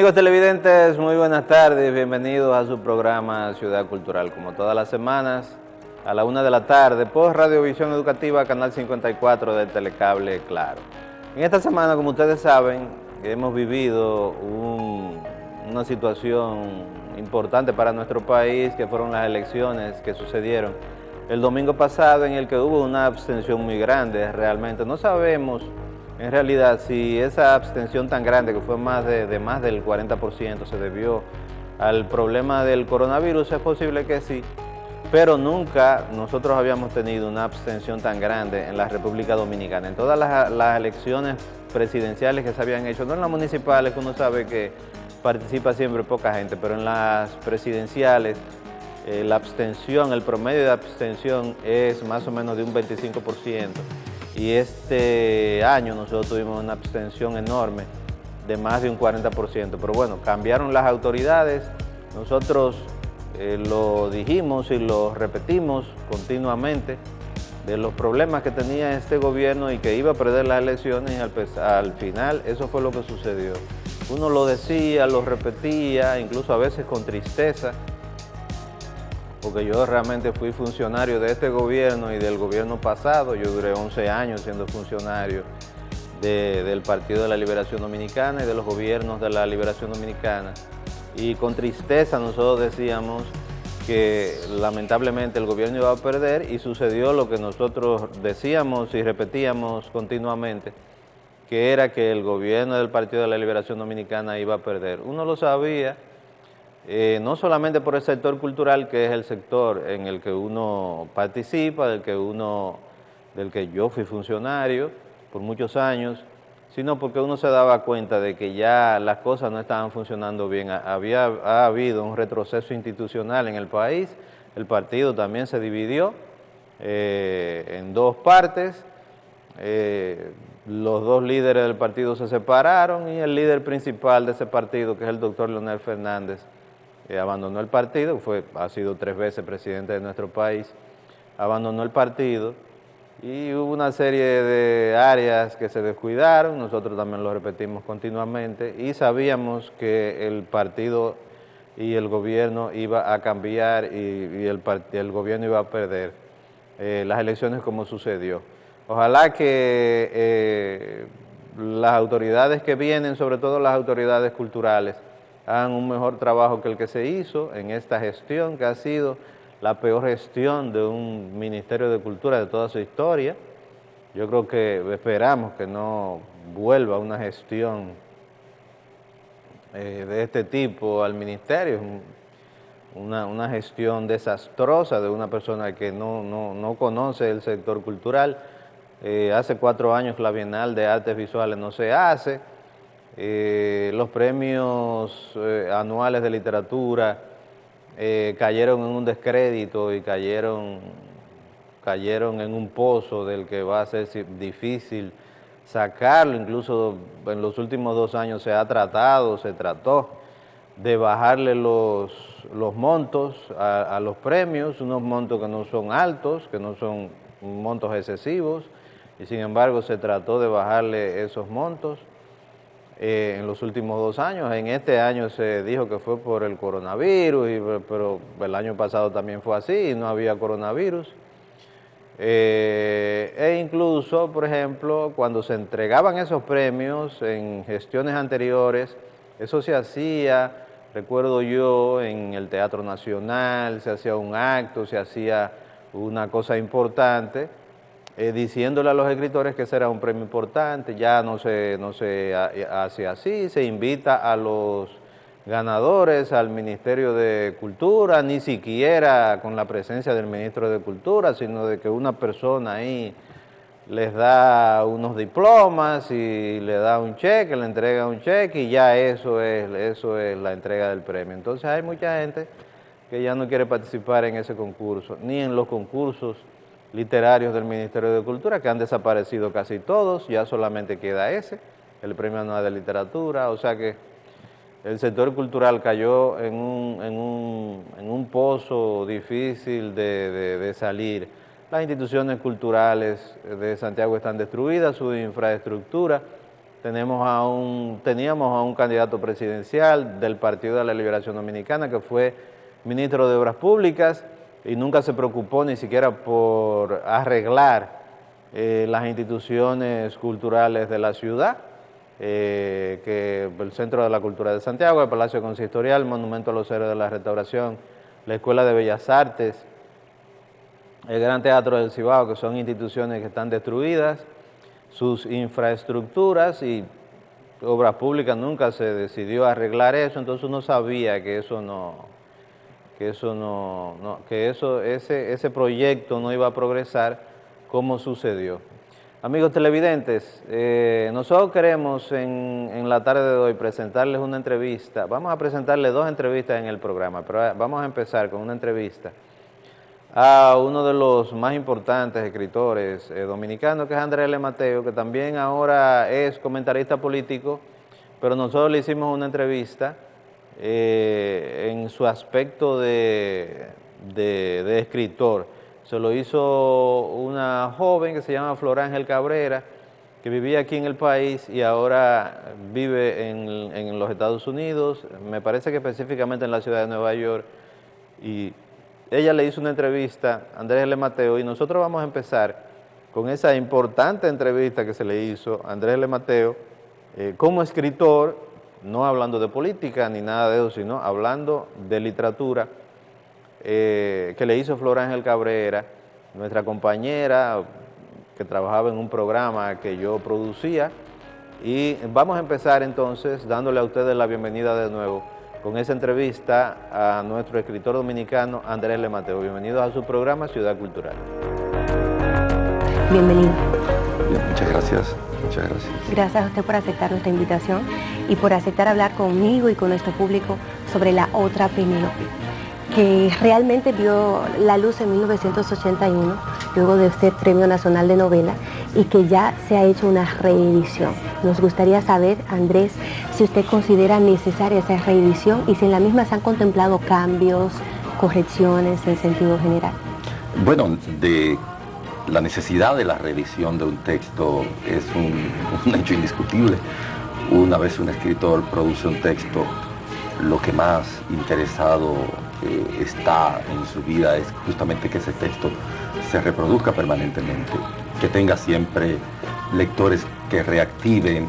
Amigos televidentes, muy buenas tardes, bienvenidos a su programa Ciudad Cultural, como todas las semanas, a la 1 de la tarde, por Radiovisión Educativa, Canal 54 del Telecable Claro. En esta semana, como ustedes saben, hemos vivido una situación importante para nuestro país, que fueron las elecciones que sucedieron el domingo pasado, en el que hubo una abstención muy grande. Realmente no sabemos en realidad si esa abstención tan grande, que fue más del 40%, se debió al problema del coronavirus. Es posible que sí, pero nunca nosotros habíamos tenido una abstención tan grande en la República Dominicana. En todas las elecciones presidenciales que se habían hecho, no en las municipales, que uno sabe que participa siempre poca gente, pero en las presidenciales, la abstención, el promedio de abstención es más o menos de un 25%. Y este año nosotros tuvimos una abstención enorme de más de un 40%. Pero bueno, cambiaron las autoridades, nosotros lo dijimos y lo repetimos continuamente, de los problemas que tenía este gobierno y que iba a perder las elecciones, y al final eso fue lo que sucedió. Uno lo decía, lo repetía, incluso a veces con tristeza, porque yo realmente fui funcionario de este gobierno y del gobierno pasado. Yo duré 11 años siendo funcionario del Partido de la Liberación Dominicana y de los gobiernos de la Liberación Dominicana. Y con tristeza nosotros decíamos que lamentablemente el gobierno iba a perder, y sucedió lo que nosotros decíamos y repetíamos continuamente, que era que el gobierno del Partido de la Liberación Dominicana iba a perder. Uno lo sabía, no solamente por el sector cultural, que es el sector en el que uno participa, del que yo fui funcionario por muchos años, sino porque uno se daba cuenta de que ya las cosas no estaban funcionando bien. Ha habido un retroceso institucional en el país. El partido también se dividió en dos partes. Los dos líderes del partido se separaron, y el líder principal de ese partido, que es el doctor Leonel Fernández, abandonó el partido. Ha sido 3 veces presidente de nuestro país. Abandonó el partido y hubo una serie de áreas que se descuidaron. Nosotros también lo repetimos continuamente, y sabíamos que el partido y el gobierno iba a cambiar, y el gobierno iba a perder las elecciones, como sucedió. Ojalá que las autoridades que vienen, sobre todo las autoridades culturales, hagan un mejor trabajo que el que se hizo en esta gestión, que ha sido la peor gestión de un Ministerio de Cultura de toda su historia. Yo creo que esperamos que no vuelva una gestión de este tipo al ministerio, una gestión desastrosa de una persona que no conoce el sector cultural. Hace 4 años la Bienal de Artes Visuales no se hace. Los premios anuales de literatura cayeron en un descrédito y cayeron en un pozo del que va a ser difícil sacarlo. Incluso en los últimos 2 años se trató de bajarle los montos a los premios, unos montos que no son altos, que no son montos excesivos, y sin embargo se trató de bajarle esos montos en los últimos 2 años. En este año se dijo que fue por el coronavirus, pero el año pasado también fue así y no había coronavirus. E incluso, por ejemplo, cuando se entregaban esos premios en gestiones anteriores, eso se hacía, recuerdo yo, en el Teatro Nacional, se hacía un acto, se hacía una cosa importante, diciéndole a los escritores que ese era un premio importante. Ya no se hace así. Se invita a los ganadores al Ministerio de Cultura, ni siquiera con la presencia del ministro de Cultura, sino de que una persona ahí les da unos diplomas y le da un cheque, le entrega un cheque, y ya eso es la entrega del premio. Entonces hay mucha gente que ya no quiere participar en ese concurso, ni en los concursos literarios del Ministerio de Cultura, que han desaparecido casi todos. Ya solamente queda ese, el Premio Anual de Literatura. O sea que el sector cultural cayó en un pozo difícil de salir. Las instituciones culturales de Santiago están destruidas, su infraestructura teníamos a un candidato presidencial del Partido de la Liberación Dominicana que fue ministro de Obras Públicas y nunca se preocupó ni siquiera por arreglar las instituciones culturales de la ciudad, que el Centro de la Cultura de Santiago, el Palacio Consistorial, el Monumento a los Héroes de la Restauración, la Escuela de Bellas Artes, el Gran Teatro del Cibao, que son instituciones que están destruidas, sus infraestructuras, y Obras Públicas nunca se decidió a arreglar eso. Entonces uno sabía que ese proyecto no iba a progresar como sucedió. Amigos televidentes, nosotros queremos en la tarde de hoy presentarles una entrevista. Vamos a presentarles 2 entrevistas en el programa, pero vamos a empezar con una entrevista a uno de los más importantes escritores dominicanos, que es Andrés L. Mateo, que también ahora es comentarista político, pero nosotros le hicimos una entrevista en su aspecto de escritor. Se lo hizo una joven que se llama Flor Ángel Cabrera, que vivía aquí en el país y ahora vive en los Estados Unidos, me parece que específicamente en la ciudad de Nueva York, y ella le hizo una entrevista a Andrés L. Mateo, y nosotros vamos a empezar con esa importante entrevista que se le hizo a Andrés L. Mateo como escritor, no hablando de política ni nada de eso, sino hablando de literatura, que le hizo Flor Ángel Cabrera, nuestra compañera que trabajaba en un programa que yo producía. Y vamos a empezar entonces dándole a ustedes la bienvenida de nuevo con esa entrevista a nuestro escritor dominicano Andrés L. Mateo. Bienvenidos a su programa Ciudad Cultural. Bienvenido. Bien, muchas gracias. Muchas gracias. Gracias a usted por aceptar nuestra invitación y por aceptar hablar conmigo y con nuestro público sobre La Otra Penélope, que realmente vio la luz en 1981, luego de ser Premio Nacional de Novela, y que ya se ha hecho una reedición. Nos gustaría saber, Andrés, si usted considera necesaria esa reedición y si en la misma se han contemplado cambios, correcciones en sentido general. Bueno, de la necesidad de la reedición de un texto es un hecho indiscutible. Una vez un escritor produce un texto, lo que más interesado está en su vida es justamente que ese texto se reproduzca permanentemente, que tenga siempre lectores que reactiven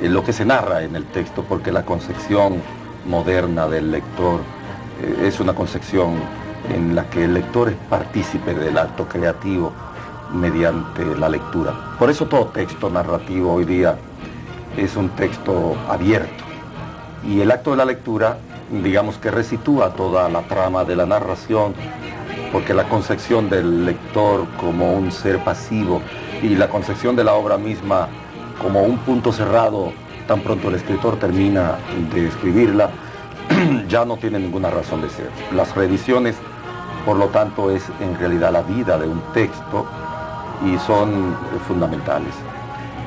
lo que se narra en el texto, porque la concepción moderna del lector es una concepción en la que el lector es partícipe del acto creativo mediante la lectura. Por eso todo texto narrativo hoy día es un texto abierto, y el acto de la lectura, digamos que resitúa toda la trama de la narración, porque la concepción del lector como un ser pasivo y la concepción de la obra misma como un punto cerrado, tan pronto el escritor termina de escribirla, ya no tiene ninguna razón de ser. Las reediciones, por lo tanto, es en realidad la vida de un texto y son fundamentales.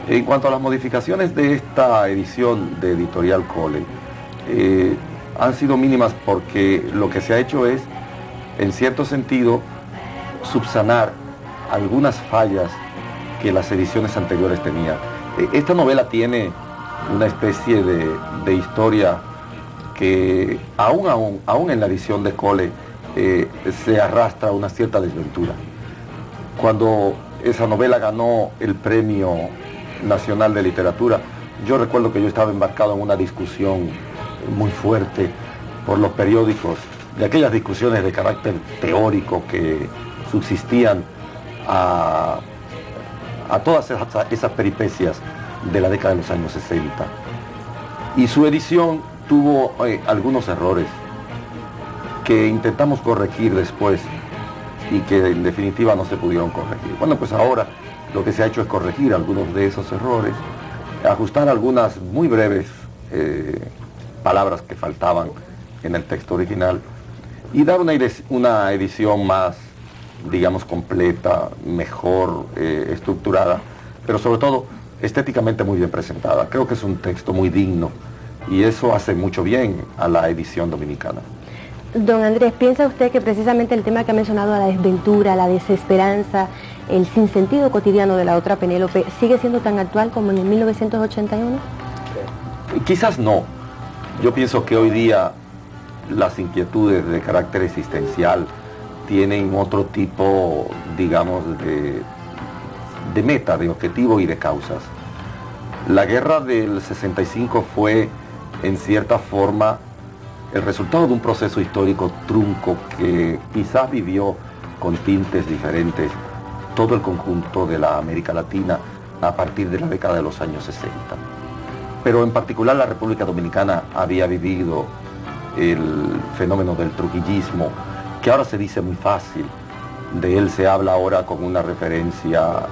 En cuanto a las modificaciones de esta edición de Editorial Cole, han sido mínimas, porque lo que se ha hecho es, en cierto sentido, subsanar algunas fallas que las ediciones anteriores tenían. Esta novela tiene una especie de historia que aún en la edición de Cole se arrastra una cierta desventura. Cuando esa novela ganó el Premio Nacional de Literatura, yo recuerdo que yo estaba embarcado en una discusión muy fuerte por los periódicos, de aquellas discusiones de carácter teórico que subsistían a todas esas peripecias de la década de los años 60. Y su edición tuvo algunos errores que intentamos corregir después y que en definitiva no se pudieron corregir. Bueno, pues ahora lo que se ha hecho es corregir algunos de esos errores, ajustar algunas muy breves palabras que faltaban en el texto original y dar una edición más, digamos, completa, mejor estructurada, pero sobre todo estéticamente muy bien presentada. Creo que es un texto muy digno y eso hace mucho bien a la edición dominicana. Don Andrés, ¿piensa usted que precisamente el tema que ha mencionado, la desventura, la desesperanza, el sinsentido cotidiano de la otra Penélope sigue siendo tan actual como en el 1981? Quizás no. Yo pienso que hoy día las inquietudes de carácter existencial tienen otro tipo, digamos, de meta, de objetivo y de causas. La guerra del 65 fue, en cierta forma, el resultado de un proceso histórico trunco que quizás vivió con tintes diferentes todo el conjunto de la América Latina a partir de la década de los años 60. Pero en particular la República Dominicana había vivido el fenómeno del trujillismo, que ahora se dice muy fácil. De él se habla ahora con una referencia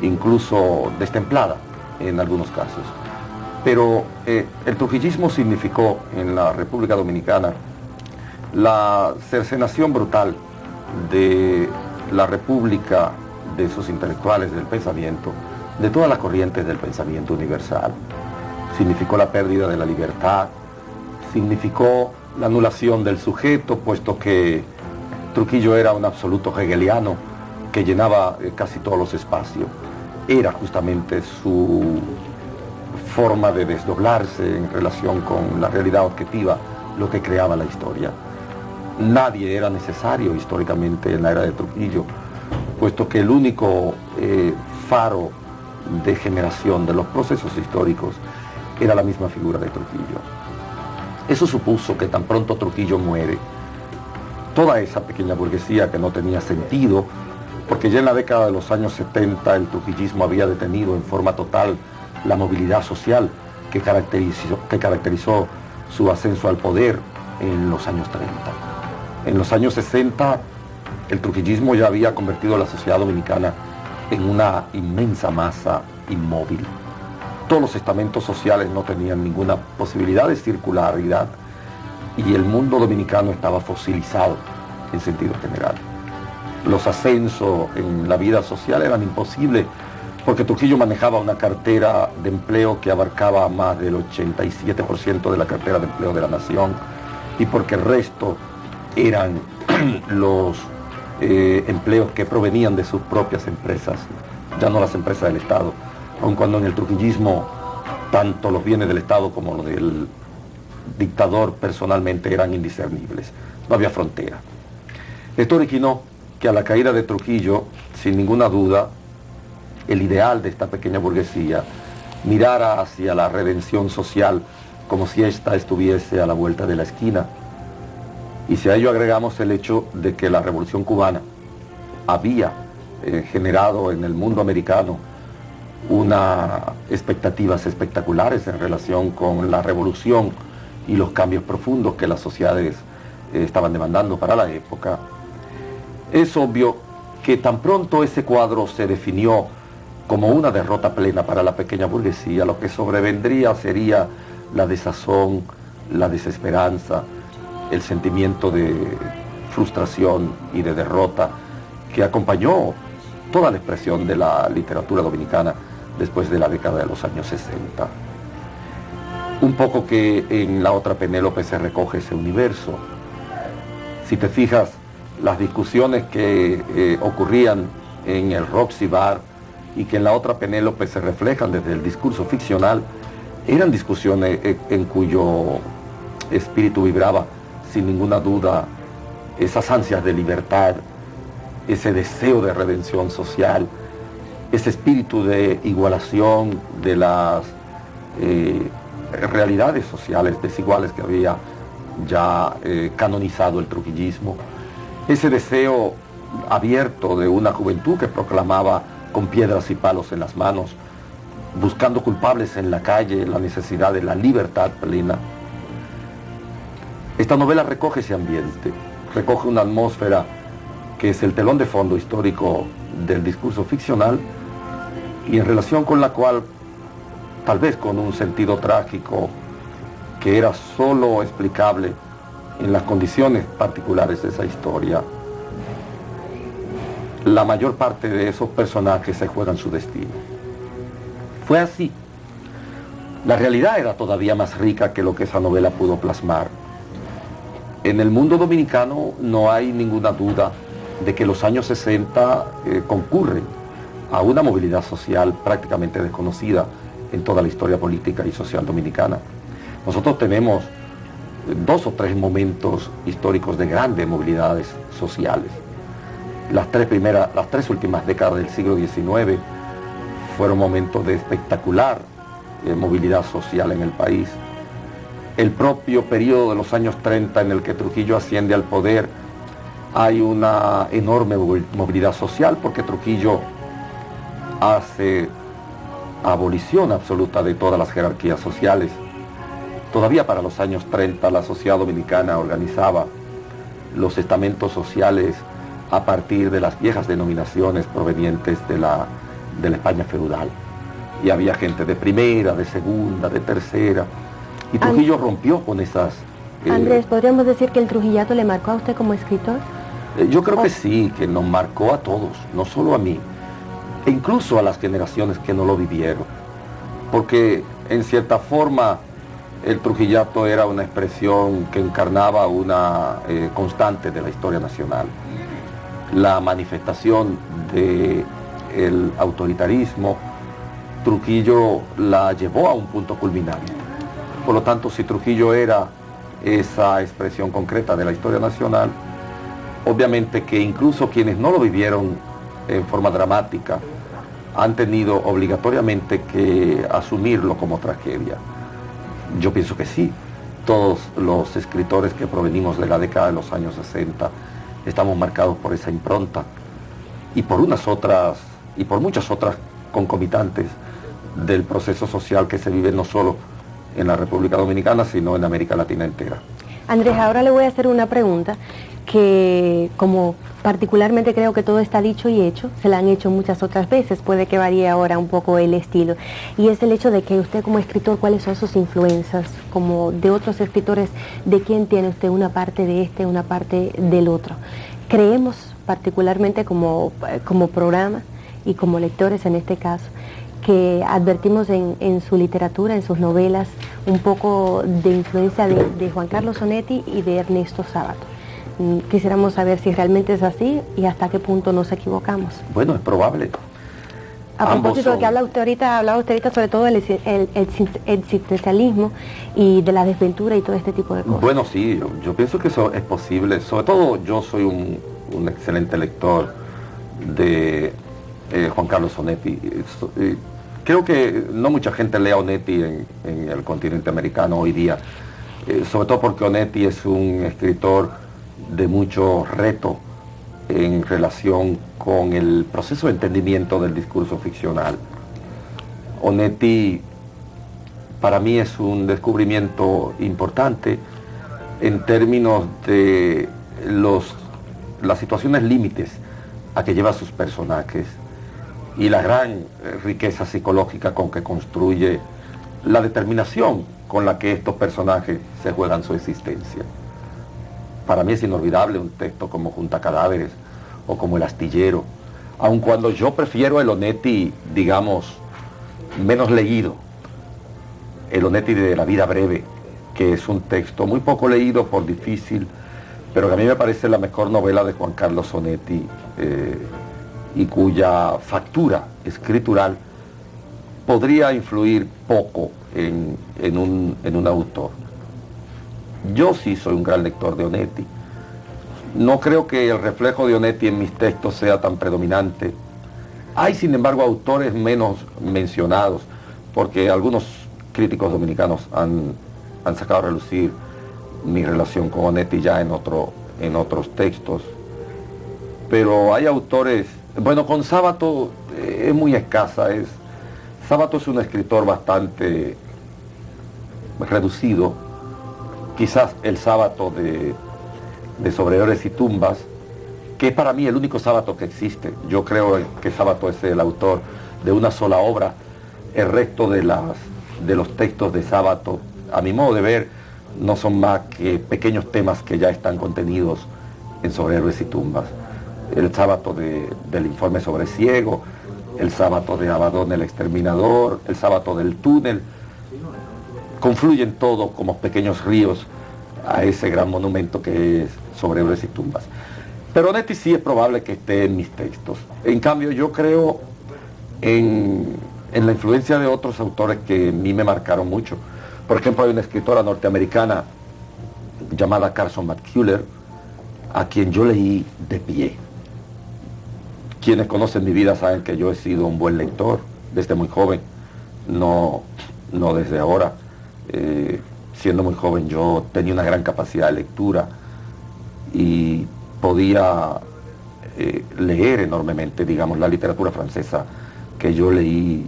incluso destemplada en algunos casos. Pero el trujillismo significó en la República Dominicana la cercenación brutal de la República, de sus intelectuales, del pensamiento, de todas las corrientes del pensamiento universal. Significó la pérdida de la libertad, significó la anulación del sujeto, puesto que Trujillo era un absoluto hegeliano que llenaba casi todos los espacios. Era justamente su forma de desdoblarse en relación con la realidad objetiva lo que creaba la historia. Nadie era necesario históricamente en la era de Trujillo, puesto que el único faro de generación de los procesos históricos era la misma figura de Trujillo. Eso supuso que tan pronto Trujillo muere, toda esa pequeña burguesía que no tenía sentido, porque ya en la década de los años 70 el trujillismo había detenido en forma total la movilidad social que caracterizó su ascenso al poder en los años 30. En los años 60 el trujillismo ya había convertido a la sociedad dominicana en una inmensa masa inmóvil. Todos los estamentos sociales no tenían ninguna posibilidad de circularidad y el mundo dominicano estaba fosilizado en sentido general. Los ascensos en la vida social eran imposibles porque Trujillo manejaba una cartera de empleo que abarcaba más del 87% de la cartera de empleo de la nación y porque el resto eran los empleos que provenían de sus propias empresas, ya no las empresas del Estado, aun cuando en el trujillismo tanto los bienes del Estado como los del dictador personalmente eran indiscernibles, no había frontera. Esto originó que a la caída de Trujillo, sin ninguna duda, el ideal de esta pequeña burguesía mirara hacia la redención social como si ésta estuviese a la vuelta de la esquina. Y si a ello agregamos el hecho de que la Revolución Cubana había generado en el mundo americano unas expectativas espectaculares en relación con la revolución y los cambios profundos que las sociedades estaban demandando para la época, es obvio que tan pronto ese cuadro se definió como una derrota plena para la pequeña burguesía, lo que sobrevendría sería la desazón, la desesperanza, el sentimiento de frustración y de derrota que acompañó toda la expresión de la literatura dominicana después de la década de los años 60. Un poco que en la otra Penélope se recoge ese universo. Si te fijas, las discusiones que ocurrían en el Roxy Bar y que en la otra Penélope se reflejan desde el discurso ficcional, eran discusiones en cuyo espíritu vibraba sin ninguna duda esas ansias de libertad, ese deseo de redención social, ese espíritu de igualación de las realidades sociales desiguales que había ya canonizado el trujillismo, ese deseo abierto de una juventud que proclamaba con piedras y palos en las manos, buscando culpables en la calle, la necesidad de la libertad plena. Esta novela recoge ese ambiente, recoge una atmósfera que es el telón de fondo histórico del discurso ficcional y en relación con la cual, tal vez con un sentido trágico que era solo explicable en las condiciones particulares de esa historia, la mayor parte de esos personajes se juegan su destino. Fue así. La realidad era todavía más rica que lo que esa novela pudo plasmar. En el mundo dominicano no hay ninguna duda de que los años 60 concurren a una movilidad social prácticamente desconocida en toda la historia política y social dominicana. Nosotros tenemos 2 o 3 momentos históricos de grandes movilidades sociales. Las 3 últimas décadas del siglo XIX fueron momentos de espectacular movilidad social en el país. El propio periodo de los años 30 en el que Trujillo asciende al poder, hay una enorme movilidad social porque Trujillo hace abolición absoluta de todas las jerarquías sociales. Todavía para los años 30 la sociedad dominicana organizaba los estamentos sociales a partir de las viejas denominaciones provenientes de la España feudal. Y había gente de primera, de segunda, de tercera. Y Trujillo rompió con esas... Andrés, ¿podríamos decir que el trujillato le marcó a usted como escritor? Yo creo que sí, que nos marcó a todos, no solo a mí, e incluso a las generaciones que no lo vivieron. Porque en cierta forma el trujillato era una expresión que encarnaba una constante de la historia nacional. La manifestación del autoritarismo, Trujillo la llevó a un punto culminante. Por lo tanto, si Trujillo era esa expresión concreta de la historia nacional, obviamente que incluso quienes no lo vivieron en forma dramática han tenido obligatoriamente que asumirlo como tragedia. Yo pienso que sí. Todos los escritores que provenimos de la década de los años 60 estamos marcados por esa impronta y por muchas otras concomitantes del proceso social que se vive no solo en la República Dominicana, sino en América Latina entera. Andrés, ahora le voy a hacer una pregunta que, como particularmente creo que todo está dicho y hecho, se la han hecho muchas otras veces, puede que varíe ahora un poco el estilo, y es el hecho de que usted como escritor, ¿cuáles son sus influencias? Como de otros escritores, ¿de quién tiene usted una parte de este, una parte del otro? Creemos, particularmente como programa y como lectores en este caso, que advertimos en su literatura, en sus novelas, un poco de influencia de Juan Carlos Onetti y de Ernesto Sábato. Quisiéramos saber si realmente es así y hasta qué punto nos equivocamos. Bueno, es probable. A propósito de que hablaba usted ahorita sobre todo el existencialismo y de la desventura y todo este tipo de cosas. Bueno, sí, yo pienso que eso es posible. Sobre todo yo soy un excelente lector de Juan Carlos Onetti. Creo que no mucha gente lee a Onetti en el continente americano hoy día, sobre todo porque Onetti es un escritor de mucho reto en relación con el proceso de entendimiento del discurso ficcional. Onetti para mí es un descubrimiento importante en términos de las situaciones límites a que lleva sus personajes y la gran riqueza psicológica con que construye la determinación con la que estos personajes se juegan su existencia. Para mí es inolvidable un texto como Junta Cadáveres o como El Astillero, aun cuando yo prefiero el Onetti, digamos, menos leído, el Onetti de La vida breve, que es un texto muy poco leído por difícil, pero que a mí me parece la mejor novela de Juan Carlos Onetti, y cuya factura escritural podría influir poco en un autor. Yo sí soy un gran lector de Onetti. No creo que el reflejo de Onetti en mis textos sea tan predominante. Hay, sin embargo, autores menos mencionados, porque algunos críticos dominicanos han sacado a relucir mi relación con Onetti ya en otros textos. Pero hay autores... Bueno, con Sábato es muy escasa. Sábato es un escritor bastante reducido. Quizás el Sábato de Sobrehéroes y Tumbas, que es para mí el único Sábato que existe. Yo creo que Sábato es el autor de una sola obra. El resto de los textos de Sábato, a mi modo de ver, no son más que pequeños temas que ya están contenidos en Sobrehéroes y Tumbas. El Sábato del informe sobre Ciego, el Sábato de Abadón el Exterminador, el Sábato del Túnel, confluyen todo como pequeños ríos a ese gran monumento que es Sobrehéroes y Tumbas. Pero Onetti sí es probable que esté en mis textos. En cambio, yo creo en la influencia de otros autores que a mí me marcaron mucho. Por ejemplo, hay una escritora norteamericana llamada Carson McCullers, a quien yo leí de pie. Quienes conocen mi vida saben que yo he sido un buen lector desde muy joven, no desde ahora. Siendo muy joven yo tenía una gran capacidad de lectura y podía leer enormemente, digamos, la literatura francesa que yo leí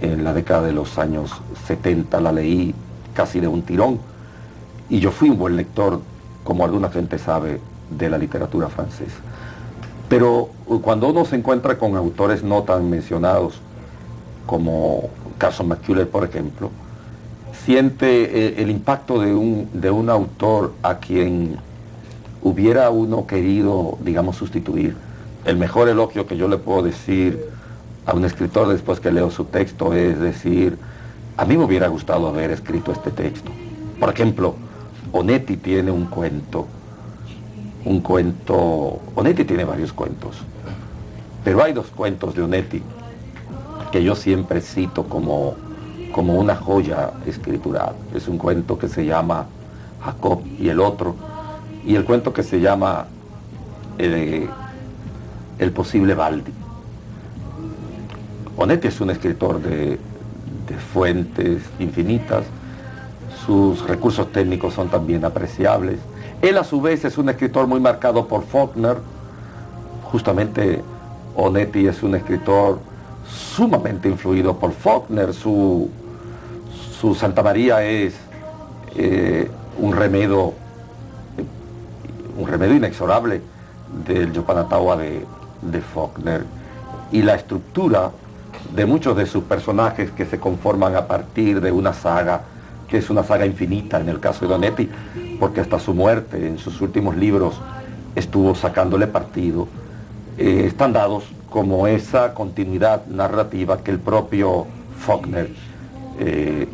en la década de los años 70, la leí casi de un tirón. Y yo fui un buen lector, como alguna gente sabe, de la literatura francesa. Pero cuando uno se encuentra con autores no tan mencionados, como Carson McCullers, por ejemplo, siente el impacto de un autor a quien hubiera uno querido, digamos, sustituir. El mejor elogio que yo le puedo decir a un escritor después que leo su texto es decir, a mí me hubiera gustado haber escrito este texto. Por ejemplo, Onetti tiene un cuento, Onetti tiene varios cuentos, pero hay dos cuentos de Onetti que yo siempre cito como una joya escritural. Es un cuento que se llama Jacob y el otro, y el cuento que se llama El posible Baldi. Onetti es un escritor de fuentes infinitas, sus recursos técnicos son también apreciables. Él a su vez es un escritor muy marcado por Faulkner. Justamente Onetti es un escritor sumamente influido por Faulkner. Su Santa María es un remedio inexorable del Yopanatawa de Faulkner, y la estructura de muchos de sus personajes que se conforman a partir de una saga que es una saga infinita en el caso de Onetti, porque hasta su muerte en sus últimos libros estuvo sacándole partido, están dados como esa continuidad narrativa que el propio Faulkner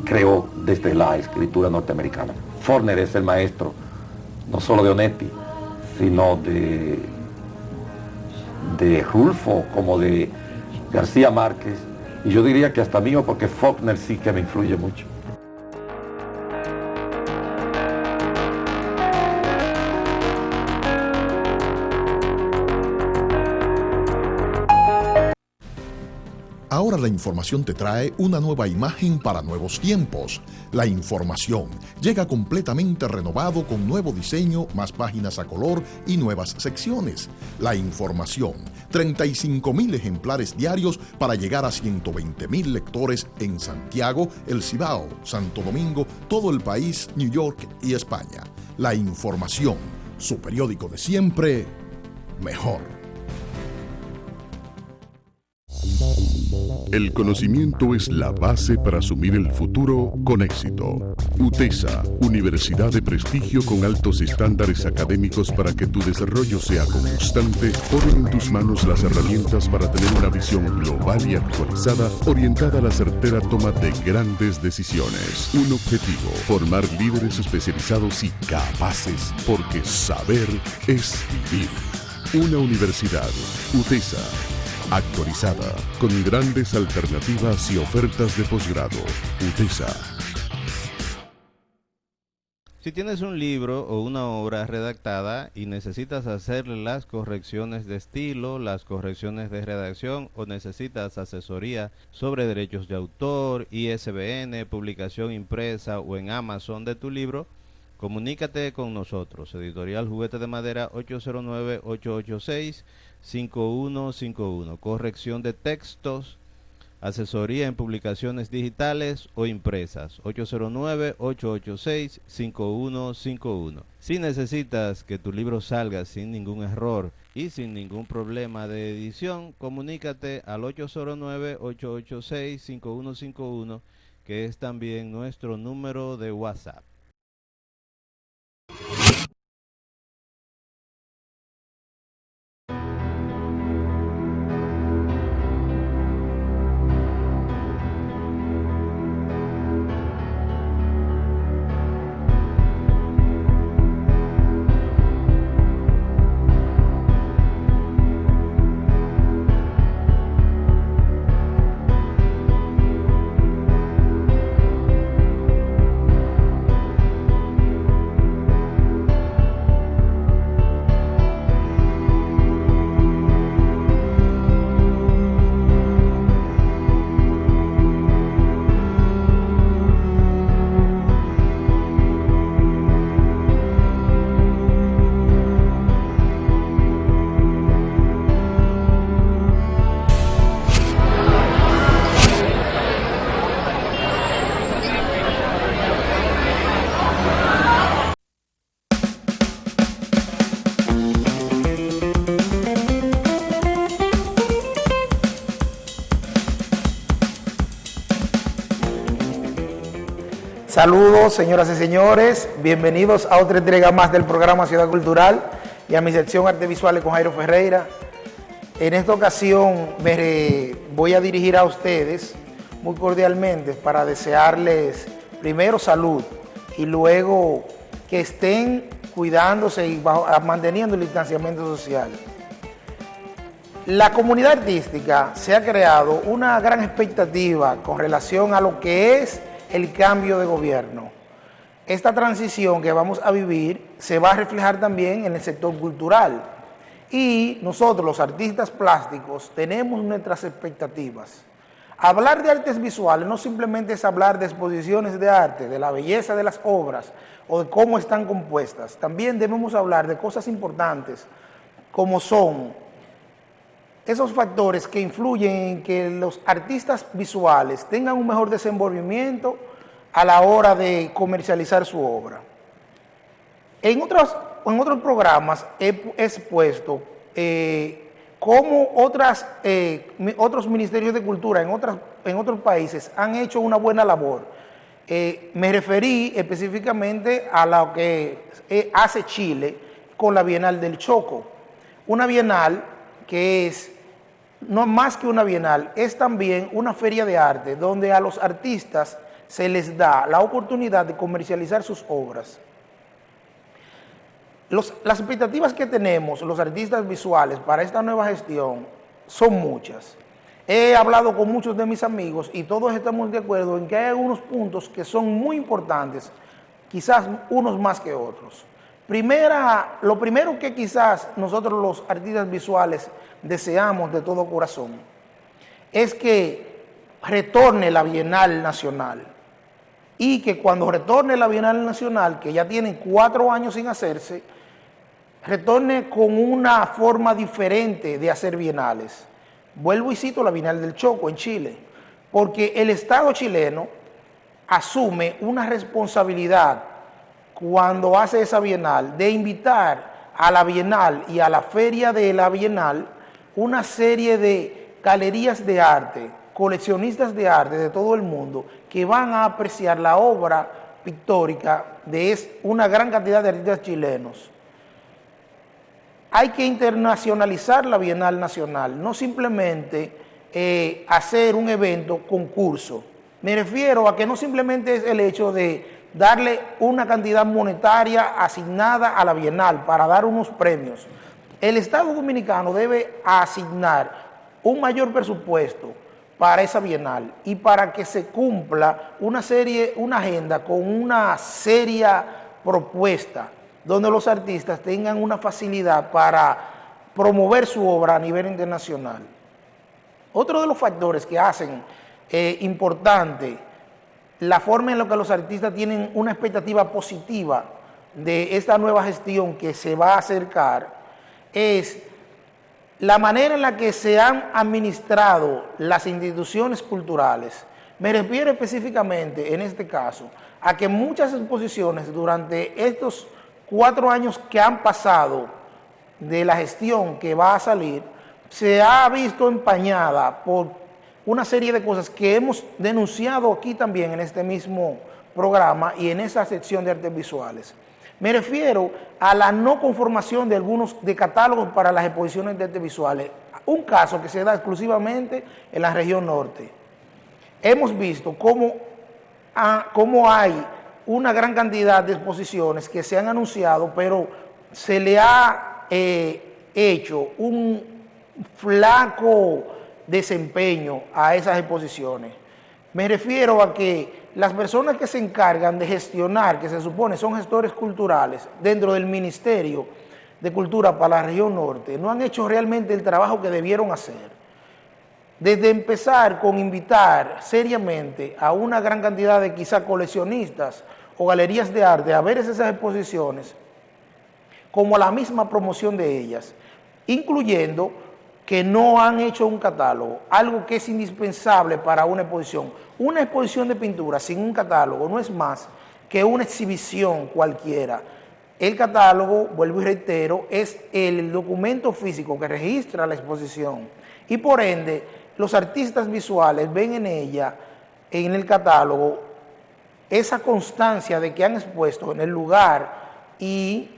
creó desde la escritura norteamericana. Faulkner es el maestro no solo de Onetti, sino de Rulfo, como de García Márquez, y yo diría que hasta mío, porque Faulkner sí que me influye mucho. Ahora la información te trae una nueva imagen para nuevos tiempos. La información llega completamente renovado con nuevo diseño, más páginas a color y nuevas secciones. La información, 35,000 ejemplares diarios para llegar a 120,000 lectores en Santiago, El Cibao, Santo Domingo, todo el país, New York y España. La información, su periódico de siempre, mejor. El conocimiento es la base para asumir el futuro con éxito. UTESA, universidad de prestigio con altos estándares académicos para que tu desarrollo sea constante, pone en tus manos las herramientas para tener una visión global y actualizada, orientada a la certera toma de grandes decisiones. Un objetivo, formar líderes especializados y capaces, porque saber es vivir. Una universidad, UTESA, actualizada, con grandes alternativas y ofertas de posgrado. UTESA. Si tienes un libro o una obra redactada y necesitas hacerle las correcciones de estilo, las correcciones de redacción, o necesitas asesoría sobre derechos de autor, ISBN, publicación impresa o en Amazon de tu libro, comunícate con nosotros. Editorial Juguete de Madera, 809-886-5151. Corrección de textos, asesoría en publicaciones digitales o impresas, 809-886-5151. Si necesitas que tu libro salga sin ningún error y sin ningún problema de edición, comunícate al 809-886-5151, que es también nuestro número de WhatsApp. Saludos, señoras y señores, bienvenidos a otra entrega más del programa Ciudad Cultural y a mi sección Artes Visuales con Jairo Ferreira. En esta ocasión me voy a dirigir a ustedes muy cordialmente para desearles primero salud y luego que estén cuidándose y manteniendo el distanciamiento social. La comunidad artística se ha creado una gran expectativa con relación a lo que es el cambio de gobierno. Esta transición que vamos a vivir se va a reflejar también en el sector cultural y nosotros los artistas plásticos tenemos nuestras expectativas. Hablar de artes visuales no simplemente es hablar de exposiciones de arte, de la belleza de las obras o de cómo están compuestas. También debemos hablar de cosas importantes como son esos factores que influyen en que los artistas visuales tengan un mejor desenvolvimiento a la hora de comercializar su obra. En otros programas he expuesto cómo otros ministerios de cultura en otros países han hecho una buena labor. Me referí específicamente a lo que hace Chile con la Bienal del Choco. Una bienal que es no más que una bienal, es también una feria de arte donde a los artistas se les da la oportunidad de comercializar sus obras. Las expectativas que tenemos los artistas visuales para esta nueva gestión son muchas. He hablado con muchos de mis amigos y todos estamos de acuerdo en que hay algunos puntos que son muy importantes, quizás unos más que otros. Lo primero que quizás nosotros los artistas visuales deseamos de todo corazón es que retorne la Bienal Nacional y que cuando retorne la Bienal Nacional, que ya tienen 4 años sin hacerse, retorne con una forma diferente de hacer bienales. Vuelvo y cito la Bienal del Choco en Chile, porque el Estado chileno asume una responsabilidad cuando hace esa bienal, de invitar a la bienal y a la feria de la bienal una serie de galerías de arte, coleccionistas de arte de todo el mundo, que van a apreciar la obra pictórica de una gran cantidad de artistas chilenos. Hay que internacionalizar la Bienal Nacional, no simplemente hacer un evento concurso. Me refiero a que no simplemente es el hecho de darle una cantidad monetaria asignada a la Bienal para dar unos premios. El Estado Dominicano debe asignar un mayor presupuesto para esa Bienal y para que se cumpla una agenda con una seria propuesta donde los artistas tengan una facilidad para promover su obra a nivel internacional. Otro de los factores que hacen importante la forma en la que los artistas tienen una expectativa positiva de esta nueva gestión que se va a acercar es la manera en la que se han administrado las instituciones culturales. Me refiero específicamente, en este caso, a que muchas exposiciones durante estos 4 años que han pasado de la gestión que va a salir, se ha visto empañada por una serie de cosas que hemos denunciado aquí también en este mismo programa y en esa sección de artes visuales. Me refiero a la no conformación de algunos catálogos para las exposiciones de artes visuales, un caso que se da exclusivamente en la región norte. Hemos visto cómo hay una gran cantidad de exposiciones que se han anunciado, pero se le ha hecho un flaco desempeño a esas exposiciones. Me refiero a que las personas que se encargan de gestionar, que se supone son gestores culturales dentro del Ministerio de Cultura para la región norte, no han hecho realmente el trabajo que debieron hacer. Desde empezar con invitar seriamente a una gran cantidad de quizá coleccionistas o galerías de arte a ver esas exposiciones, como la misma promoción de ellas, incluyendo que no han hecho un catálogo, algo que es indispensable para una exposición. Una exposición de pintura sin un catálogo no es más que una exhibición cualquiera. El catálogo, vuelvo y reitero, es el documento físico que registra la exposición y por ende los artistas visuales ven en ella, en el catálogo, esa constancia de que han expuesto en el lugar y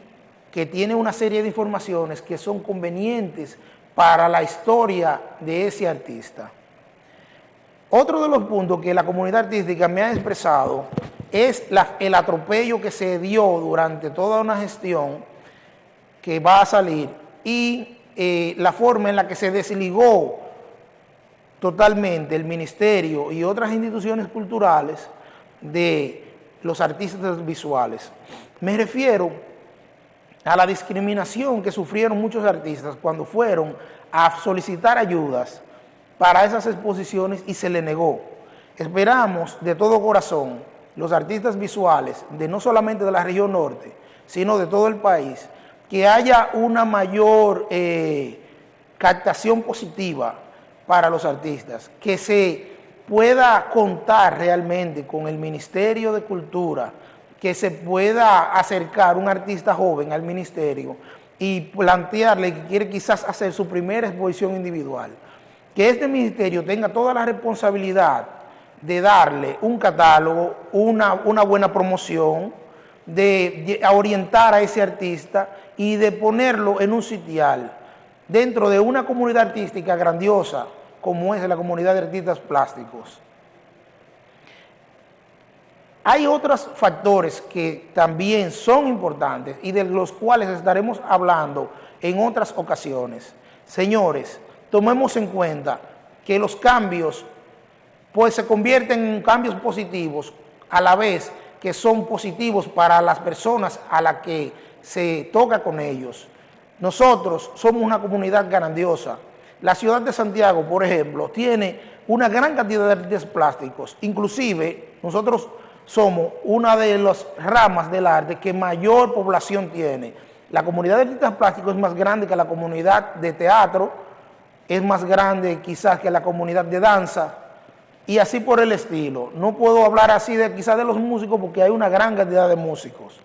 que tiene una serie de informaciones que son convenientes para la historia de ese artista. Otro de los puntos que la comunidad artística me ha expresado es el atropello que se dio durante toda una gestión que va a salir y la forma en la que se desligó totalmente el ministerio y otras instituciones culturales de los artistas visuales. Me refiero a la discriminación que sufrieron muchos artistas cuando fueron a solicitar ayudas para esas exposiciones y se le negó. Esperamos de todo corazón, los artistas visuales, no solamente de la región norte, sino de todo el país, que haya una mayor captación positiva para los artistas, que se pueda contar realmente con el Ministerio de Cultura, que se pueda acercar un artista joven al ministerio y plantearle que quiere quizás hacer su primera exposición individual, que este ministerio tenga toda la responsabilidad de darle un catálogo, una buena promoción, de orientar a ese artista y de ponerlo en un sitial dentro de una comunidad artística grandiosa como es la comunidad de artistas plásticos. Hay otros factores que también son importantes y de los cuales estaremos hablando en otras ocasiones. Señores, tomemos en cuenta que los cambios pues se convierten en cambios positivos a la vez que son positivos para las personas a las que se toca con ellos. Nosotros somos una comunidad grandiosa. La ciudad de Santiago, por ejemplo, tiene una gran cantidad de artistas plásticos. Inclusive, nosotros somos una de las ramas del arte que mayor población tiene. La comunidad de artistas plásticos es más grande que la comunidad de teatro, es más grande quizás que la comunidad de danza, y así por el estilo. No puedo hablar así de quizás de los músicos porque hay una gran cantidad de músicos,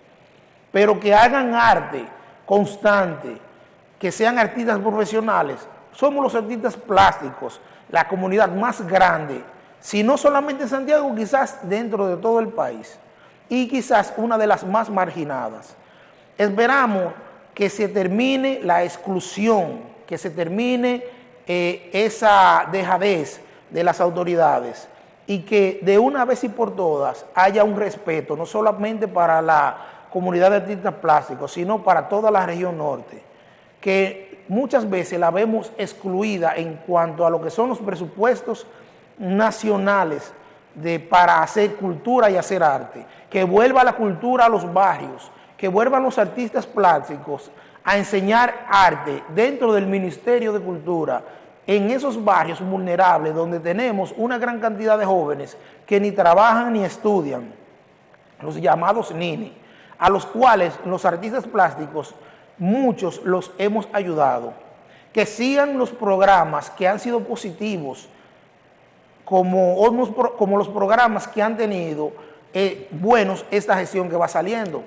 pero que hagan arte constante, que sean artistas profesionales. Somos los artistas plásticos, la comunidad más grande, si no solamente en Santiago, quizás dentro de todo el país, y quizás una de las más marginadas. Esperamos que se termine la exclusión, que se termine esa dejadez de las autoridades y que de una vez y por todas haya un respeto, no solamente para la comunidad de artistas plásticos, sino para toda la región norte, que muchas veces la vemos excluida en cuanto a lo que son los presupuestos nacionales para hacer cultura y hacer arte, que vuelva la cultura a los barrios, que vuelvan los artistas plásticos a enseñar arte dentro del Ministerio de Cultura, en esos barrios vulnerables donde tenemos una gran cantidad de jóvenes que ni trabajan ni estudian, los llamados nini, a los cuales los artistas plásticos, muchos los hemos ayudado, que sigan los programas que han sido positivos, como los programas que han tenido buenos esta gestión que va saliendo.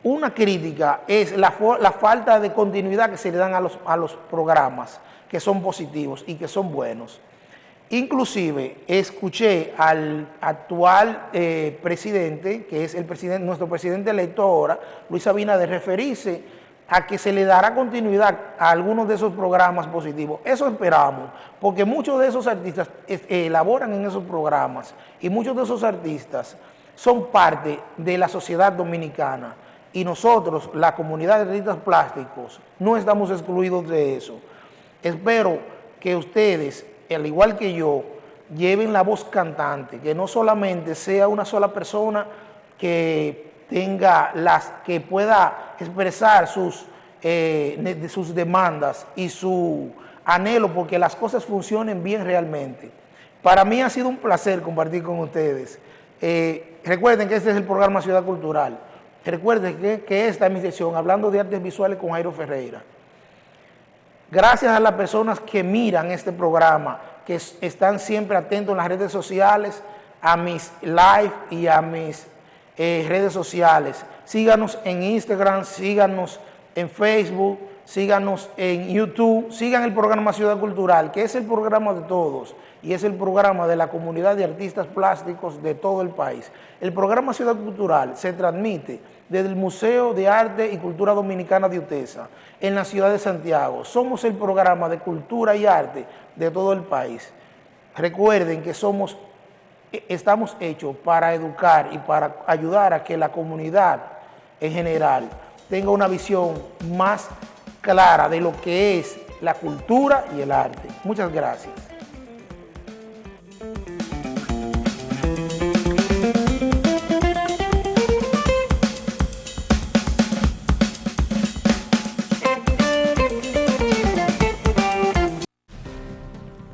Una crítica es la falta de continuidad que se le dan a los programas que son positivos y que son buenos. Inclusive escuché al actual presidente, que es nuestro presidente electo ahora, Luis Abinader, referirse a que se le dará continuidad a algunos de esos programas positivos. Eso esperamos, porque muchos de esos artistas elaboran en esos programas y muchos de esos artistas son parte de la sociedad dominicana y nosotros, la comunidad de artistas plásticos, no estamos excluidos de eso. Espero que ustedes, al igual que yo, lleven la voz cantante, que no solamente sea una sola persona que que pueda expresar sus demandas y su anhelo porque las cosas funcionen bien realmente. Para mí ha sido un placer compartir con ustedes. Recuerden que este es el programa Ciudad Cultural. Recuerden que esta es mi sección, hablando de artes visuales con Jairo Ferreira. Gracias a las personas que miran este programa, que están siempre atentos en las redes sociales, a mis live y a mis redes sociales. Síganos en Instagram, síganos en Facebook, síganos en YouTube, sigan el programa Ciudad Cultural, que es el programa de todos y es el programa de la comunidad de artistas plásticos de todo el país. El programa Ciudad Cultural se transmite desde el Museo de Arte y Cultura Dominicana de Utesa, en la ciudad de Santiago. Somos el programa de cultura y arte de todo el país. Recuerden que estamos hechos para educar y para ayudar a que la comunidad en general tenga una visión más clara de lo que es la cultura y el arte. Muchas gracias.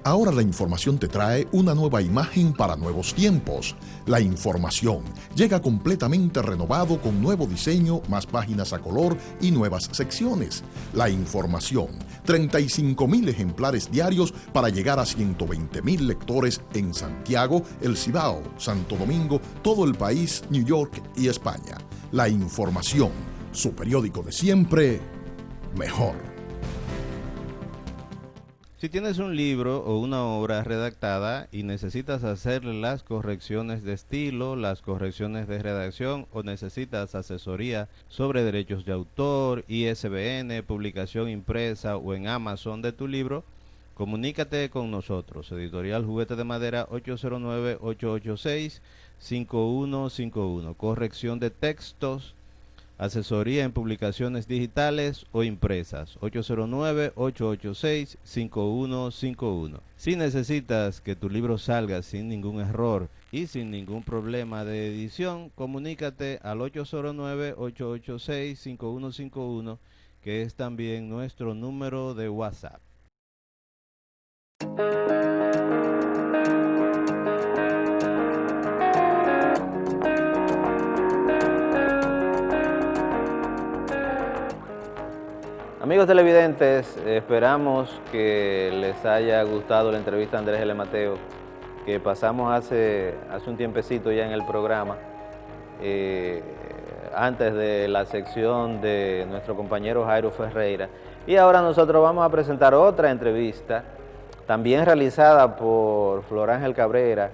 Ahora la información te trae una nueva imagen para nuevos tiempos. La información llega completamente renovado con nuevo diseño, más páginas a color y nuevas secciones. La información, 35.000 ejemplares diarios para llegar a 120.000 lectores en Santiago, El Cibao, Santo Domingo, todo el país, New York y España. La información, su periódico de siempre, mejor. Si tienes un libro o una obra redactada y necesitas hacerle las correcciones de estilo, las correcciones de redacción o necesitas asesoría sobre derechos de autor, ISBN, publicación impresa o en Amazon de tu libro, comunícate con nosotros. Editorial Juguete de Madera 809-886-5151. Corrección de textos, asesoría en publicaciones digitales o impresas, 809-886-5151. Si necesitas que tu libro salga sin ningún error y sin ningún problema de edición, comunícate al 809-886-5151, que es también nuestro número de WhatsApp. Amigos televidentes, esperamos que les haya gustado la entrevista a Andrés L. Mateo, que pasamos hace un tiempecito ya en el programa, antes de la sección de nuestro compañero Jairo Ferreira. Y ahora nosotros vamos a presentar otra entrevista, también realizada por Flor Ángel Cabrera,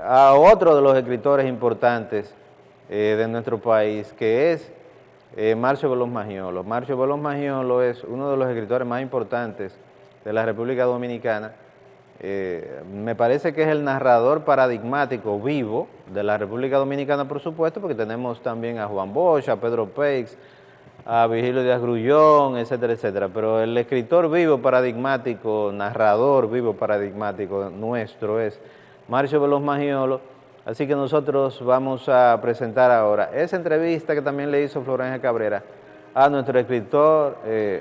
a otro de los escritores importantes de nuestro país, que es Marcio Veloz Magiolo. Marcio Veloz Magiolo es uno de los escritores más importantes de la República Dominicana. Me parece que es el narrador paradigmático vivo de la República Dominicana, por supuesto, porque tenemos también a Juan Bosch, a Pedro Peix, a Virgilio Díaz Grullón, etcétera, etcétera. Pero el escritor vivo paradigmático, narrador vivo paradigmático nuestro es Marcio Veloz Magiolo. Así que nosotros vamos a presentar ahora esa entrevista que también le hizo Flor Ángel Cabrera a nuestro escritor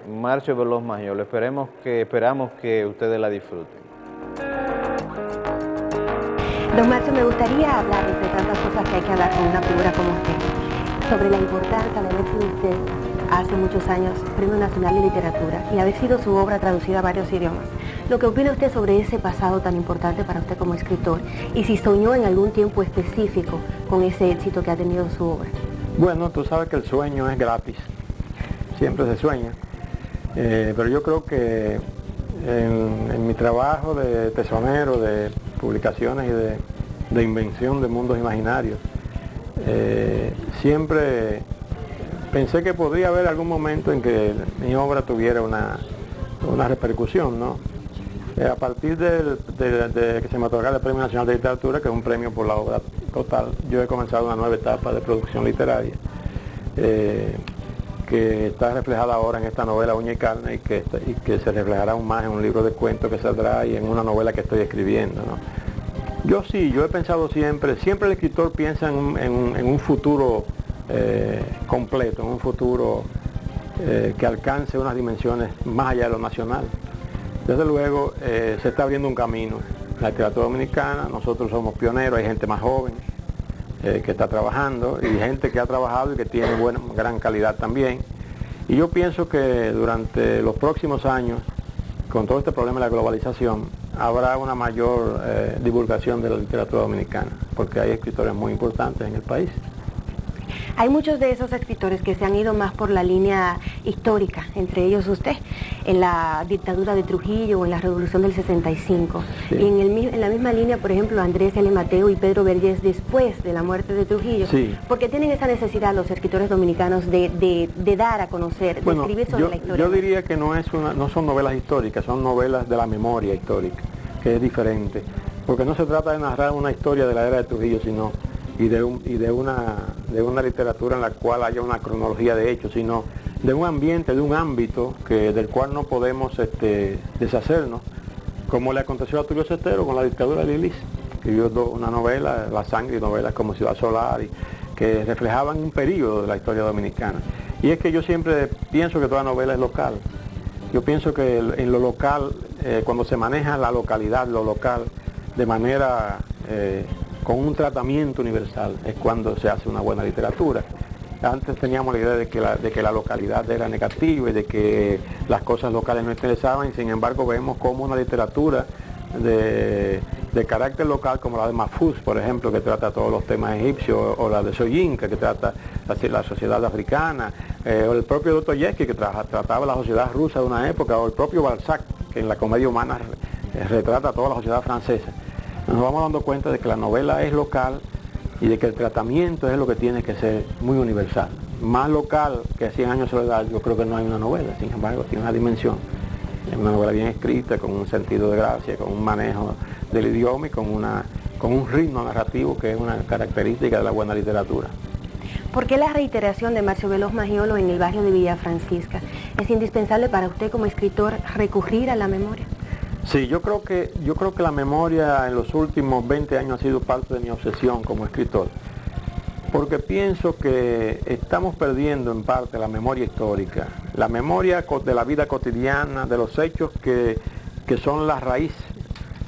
Marcio Veloz Magiolo. Esperamos que ustedes la disfruten. Don Marcio, me gustaría hablar, entre tantas cosas que hay que hablar con una figura como usted, sobre la importancia de haber sido usted hace muchos años Premio Nacional de Literatura y haber sido su obra traducida a varios idiomas. Lo que opina usted sobre ese pasado tan importante para usted como escritor y si soñó en algún tiempo específico con ese éxito que ha tenido su obra. Bueno, tú sabes que el sueño es gratis, siempre se sueña, pero yo creo que en mi trabajo de tesonero, de publicaciones y de invención de mundos imaginarios, siempre pensé que podría haber algún momento en que mi obra tuviera una repercusión, ¿no? A partir de que se me otorgara el Premio Nacional de Literatura, que es un premio por la obra total, yo he comenzado una nueva etapa de producción literaria, que está reflejada ahora en esta novela Uña y Carne y que se reflejará aún más en un libro de cuentos que saldrá y en una novela que estoy escribiendo, ¿no? Yo he pensado siempre el escritor piensa en un futuro completo, en un futuro que alcance unas dimensiones más allá de lo nacional. Desde luego se está abriendo un camino en la literatura dominicana, nosotros somos pioneros, hay gente más joven que está trabajando y gente que ha trabajado y que tiene gran calidad también. Y yo pienso que durante los próximos años, con todo este problema de la globalización, habrá una mayor divulgación de la literatura dominicana, porque hay escritores muy importantes en el país. Hay muchos de esos escritores que se han ido más por la línea histórica, entre ellos usted, en la dictadura de Trujillo o en la Revolución del 65. Sí. Y en la misma línea, por ejemplo, Andrés L. Mateo y Pedro Vergés después de la muerte de Trujillo. Sí. Porque tienen esa necesidad los escritores dominicanos de dar a conocer, de escribir sobre la historia. Yo diría que no son novelas históricas, son novelas de la memoria histórica, que es diferente. Porque no se trata de narrar una historia de la era de Trujillo, sino de una literatura en la cual haya una cronología de hechos, sino de un ambiente, de un ámbito del cual no podemos deshacernos, como le aconteció a Tulio Cestero con la dictadura de Lilis, que escribió una novela, La Sangre, y novelas como Ciudad Solar, que reflejaban un periodo de la historia dominicana. Y es que yo siempre pienso que toda novela es local. Yo pienso que en lo local, cuando se maneja la localidad, lo local, de manera con un tratamiento universal, es cuando se hace una buena literatura. Antes teníamos la idea de que la localidad era negativa y de que las cosas locales no interesaban, y sin embargo vemos como una literatura de carácter local, como la de Mahfouz, por ejemplo, que trata todos los temas egipcios, o la de Soyinka, que trata la sociedad africana, o el propio Dostoyevsky, que trataba la sociedad rusa de una época, o el propio Balzac, que en la Comedia Humana retrata toda la sociedad francesa. Nos vamos dando cuenta de que la novela es local y de que el tratamiento es lo que tiene que ser muy universal. Más local que 100 años de soledad, yo creo que no hay una novela, sin embargo tiene una dimensión. Es una novela bien escrita, con un sentido de gracia, con un manejo del idioma y con un ritmo narrativo que es una característica de la buena literatura. ¿Por qué la reiteración de Marcio Veloz Magiolo en el barrio de Villa Francisca? ¿Es indispensable para usted como escritor recurrir a la memoria? Sí, yo creo que la memoria en los últimos 20 años ha sido parte de mi obsesión como escritor, porque pienso que estamos perdiendo en parte la memoria histórica, la memoria de la vida cotidiana, de los hechos que son la raíz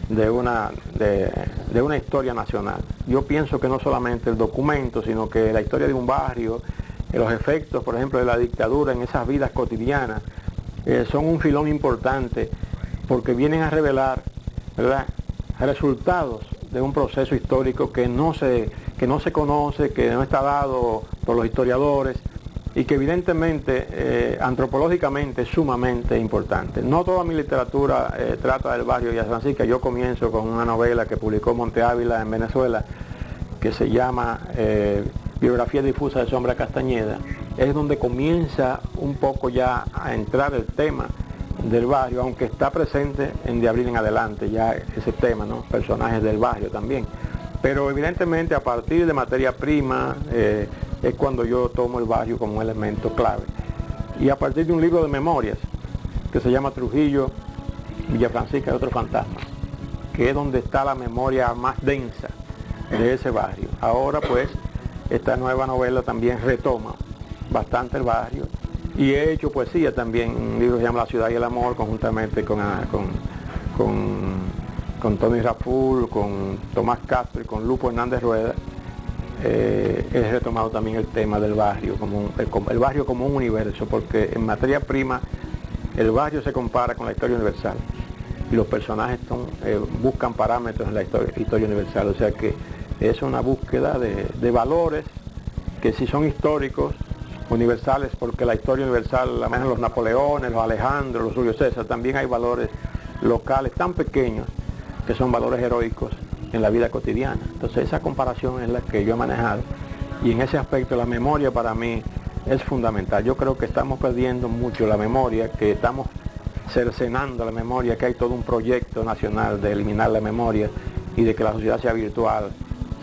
de una historia nacional. Yo pienso que no solamente el documento, sino que la historia de un barrio, los efectos, por ejemplo, de la dictadura en esas vidas cotidianas, son un filón importante, porque vienen a revelar, ¿verdad?, resultados de un proceso histórico que no se conoce, que no está dado por los historiadores, y que evidentemente, antropológicamente, es sumamente importante. No toda mi literatura trata del barrio de Villa Francisca. Yo comienzo con una novela que publicó Monte Ávila en Venezuela, que se llama Biografía difusa de Sombra Castañeda. Es donde comienza un poco ya a entrar el tema del barrio, aunque está presente en De Abril en adelante ya ese tema, ¿no? Personajes del barrio también. Pero evidentemente a partir de materia prima es cuando yo tomo el barrio como un elemento clave. Y a partir de un libro de memorias que se llama Trujillo, Villa Francisca y otro fantasma, que es donde está la memoria más densa de ese barrio. Ahora pues esta nueva novela también retoma bastante el barrio. Y he hecho poesía también, un libro que se llama La Ciudad y el Amor, conjuntamente con Tony Raful, con Tomás Castro y con Lupo Hernández Rueda. He retomado también el tema del barrio, el barrio como un universo, porque en materia prima el barrio se compara con la historia universal y los personajes buscan parámetros en la historia universal, o sea que es una búsqueda de valores que si son históricos, universales, porque la historia universal la manejan los Napoleones, los Alejandros, los Julio César. También hay valores locales tan pequeños que son valores heroicos en la vida cotidiana. Entonces esa comparación es la que yo he manejado, y en ese aspecto la memoria para mí es fundamental. Yo creo que estamos perdiendo mucho la memoria, que estamos cercenando la memoria, que hay todo un proyecto nacional de eliminar la memoria y de que la sociedad sea virtual,